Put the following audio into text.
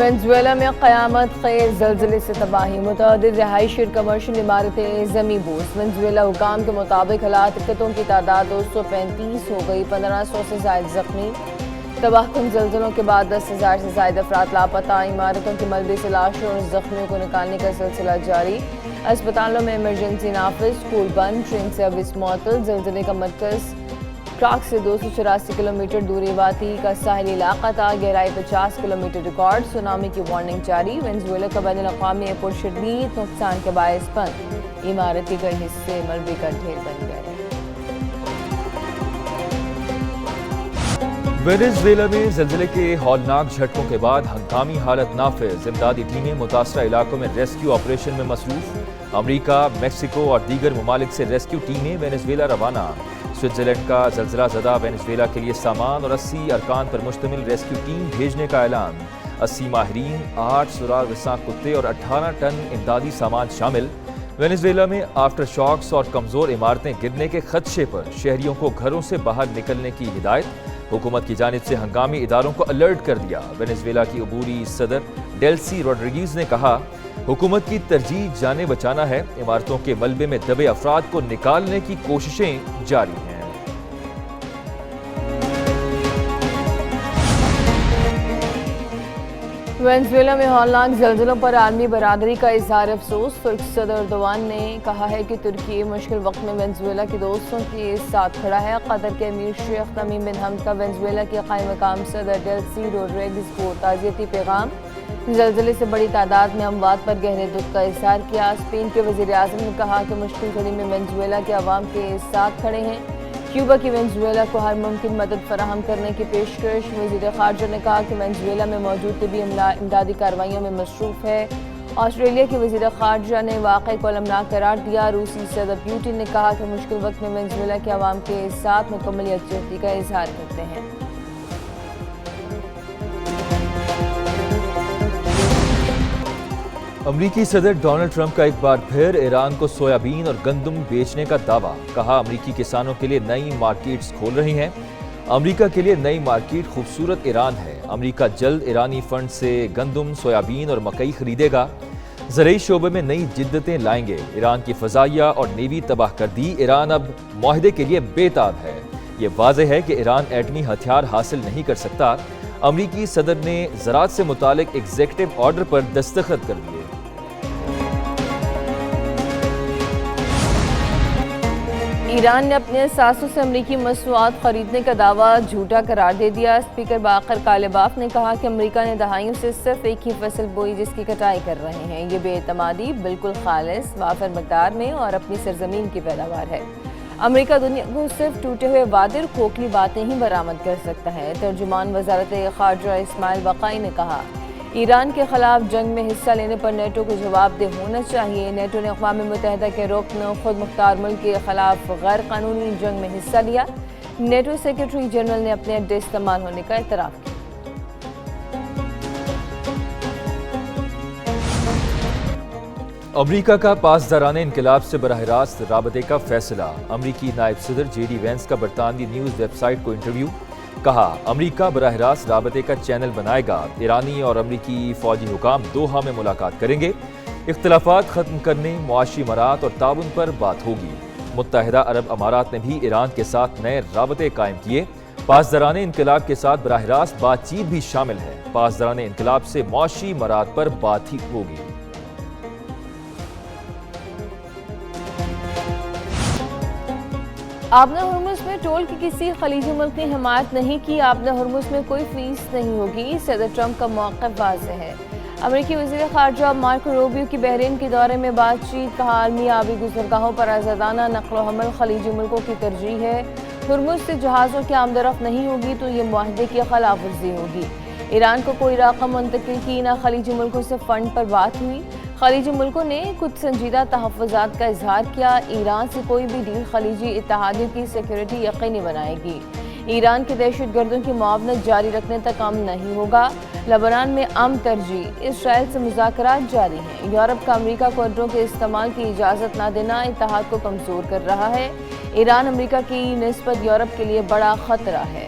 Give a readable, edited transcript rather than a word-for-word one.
Venezuela میں قیامت خیز زلزلے سے تباہی، متعدد رہائشی اور کمرشل عمارتیں زمیں بوس۔ وینزویلا حکام کے مطابق ہلاکتوں کی تعداد 235 ہو گئی، 1500 سے زائد زخمی۔ تباہ کن زلزلوں کے بعد 10,000 سے زائد افراد لاپتہ، عمارتوں کے ملبے سے لاشوں اور زخمیوں کو نکالنے کا سلسلہ جاری۔ اسپتالوں میں ایمرجنسی نافذ، اسکول بند، ٹرین سروس معطل۔ زلزلے کا مرکز ٹراک سے 284 کلومیٹر دوری واتی کا ساحلی علاقہ تھا، گہرائی 50 کلومیٹر ریکارڈ۔ سونامی کی وارننگ جاری۔ وینزویلا کا بین الاقوامی ایئرپورٹ شدید نقصان کے باعث بند، عمارتی کئی حصے ملبے کا ڈھیر بن گئے۔ وینزویلا میں زلزلے کے ہولناک جھٹکوں کے بعد ہنگامی حالت نافذ، امدادی ٹیمیں متاثرہ علاقوں میں ریسکیو آپریشن میں مصروف۔ امریکہ، میکسیکو اور دیگر ممالک سے ریسکیو ٹیمیں وینزویلا روانہ۔ سوئٹزرلینڈ کا زلزلہ زدہ وینزویلا کے لیے سامان اور 80 ارکان پر مشتمل ریسکیو ٹیم بھیجنے کا اعلان۔ 80 ماہرین، 8 سراغ رساں کتے اور 18 ٹن امدادی سامان شامل۔ وینزویلا میں آفٹر شاکس اور کمزور عمارتیں گرنے کے خدشے پر شہریوں کو گھروں سے باہر نکلنے کی ہدایت۔ حکومت کی جانب سے ہنگامی اداروں کو الرٹ کر دیا۔ وینزویلا کی عبوری صدر ڈیلسی روڈریگز نے کہا، حکومت کی ترجیح جانیں بچانا ہے، عمارتوں کے ملبے میں دبے افراد کو نکالنے کی کوششیں جاری ہیں۔ وینزویلا میں ہولناک زلزلوں پر عالمی برادری کا اظہار افسوس۔ ترک صدر اردوان نے کہا ہے کہ ترکی مشکل وقت میں وینزویلا کے دوستوں کے ساتھ کھڑا ہے۔ قطر کے امیر شیخ تمیم بن حمد کا وینزویلا کے قائم مقام صدر ڈیلسی روڈریگز کو تعزیتی پیغام۔ زلزلے سے بڑی تعداد میں اموات پر گہرے دکھ کا اظہار کیا۔ اسپین کے وزیر اعظم نے کہا کہ مشکل گھڑی میں وینزویلا کے عوام کے ساتھ کھڑے ہیں۔ کیوبا کی وینزویلا کو ہر ممکن مدد فراہم کرنے کی پیشکش۔ وزیر خارجہ نے کہا کہ وینزویلا میں موجود طبی امدادی کارروائیوں میں مصروف ہے۔ آسٹریلیا کے وزیر خارجہ نے واقعے کو المناک قرار دیا۔ روسی صدر پوٹن نے کہا کہ مشکل وقت میں وینزویلا کے عوام کے ساتھ مکمل یکجہتی کا اظہار کرتے ہیں۔ امریکی صدر ڈونلڈ ٹرمپ کا ایک بار پھر ایران کو سویابین اور گندم بیچنے کا دعویٰ۔ کہا، امریکی کسانوں کے لیے نئی مارکیٹس کھول رہی ہیں۔ امریکہ کے لیے نئی مارکیٹ خوبصورت ایران ہے۔ امریکہ جلد ایرانی فنڈ سے گندم، سویابین اور مکئی خریدے گا۔ زرعی شعبے میں نئی جدتیں لائیں گے۔ ایران کی فضائیہ اور نیوی تباہ کر دی۔ ایران اب معاہدے کے لیے بے تاب ہے۔ یہ واضح ہے کہ ایران ایٹمی ہتھیار حاصل نہیں کر سکتا۔ امریکی صدر نے زراعت سے متعلق ایگزیکٹو آرڈر پر دستخط کر دیے۔ ایران نے اپنے اثاثوں سے امریکی مصنوعات خریدنے کا دعویٰ جھوٹا قرار دے دیا۔ اسپیکر باقر کالباف نے کہا کہ امریکہ نے دہائیوں سے صرف ایک ہی فصل بوئی جس کی کٹائی کر رہے ہیں۔ یہ بے اعتمادی، بالکل خالص، وافر مقدار میں اور اپنی سرزمین کی پیداوار ہے۔ امریکہ دنیا کو صرف ٹوٹے ہوئے وعدے اور کھوکھلی باتیں ہی برآمد کر سکتا ہے۔ ترجمان وزارت خارجہ اسماعیل وقائی نے کہا، ایران کے خلاف جنگ میں حصہ لینے پر نیٹو کو جواب دہ ہونا چاہیے۔ نیٹو نے اقوام متحدہ کے رکن خود مختار ملک کے خلاف غیر قانونی جنگ میں حصہ لیا۔ نیٹو سیکرٹری جنرل نے اپنے اڈے استعمال ہونے کا اعتراف کیا۔ امریکہ کا پاسداران انقلاب سے براہ راست رابطے کا فیصلہ۔ امریکی نائب صدر جے ڈی وینس کا برطانوی نیوز ویب سائٹ کو انٹرویو۔ کہا، امریکہ براہ راست رابطے کا چینل بنائے گا۔ ایرانی اور امریکی فوجی حکام دوحہ میں ملاقات کریں گے۔ اختلافات ختم کرنے، معاشی امارات اور تعاون پر بات ہوگی۔ متحدہ عرب امارات نے بھی ایران کے ساتھ نئے رابطے قائم کیے۔ پاسداران انقلاب کے ساتھ براہ راست بات چیت بھی شامل ہے۔ پاسداران انقلاب سے معاشی امارات پر بات ہی ہوگی۔ آبنہ ہرمز میں ٹول کی کسی خلیجی ملک نے حمایت نہیں کی۔ آبنہ ہرمز میں کوئی فیس نہیں ہوگی۔ صدر ٹرمپ کا موقف واضح ہے۔ امریکی وزیر خارجہ مارکو روبیو کی بحرین کے دورے میں بات چیت۔ کہا، عالمی آبی گزرگاہوں پر آزادانہ نقل و حمل خلیجی ملکوں کی ترجیح ہے۔ ہرمز سے جہازوں کی آمد و رفت نہیں ہوگی تو یہ معاہدے کی خلاف ورزی ہوگی۔ ایران کو کوئی رقم منتقل کی نہ خلیجی ملکوں سے فنڈ پر بات ہوئی۔ خلیجی ملکوں نے کچھ سنجیدہ تحفظات کا اظہار کیا۔ ایران سے کوئی بھی ڈیل خلیجی اتحادیوں کی سیکیورٹی یقینی بنائے گی۔ ایران کے دہشت گردوں کی معاونت جاری رکھنے تک امن نہیں ہوگا۔ لبنان میں امن ترجیح۔ اسرائیل سے مذاکرات جاری ہیں۔ یورپ کا امریکہ کو اڈوں کے استعمال کی اجازت نہ دینا اتحاد کو کمزور کر رہا ہے۔ ایران امریکہ کی نسبت یورپ کے لیے بڑا خطرہ ہے۔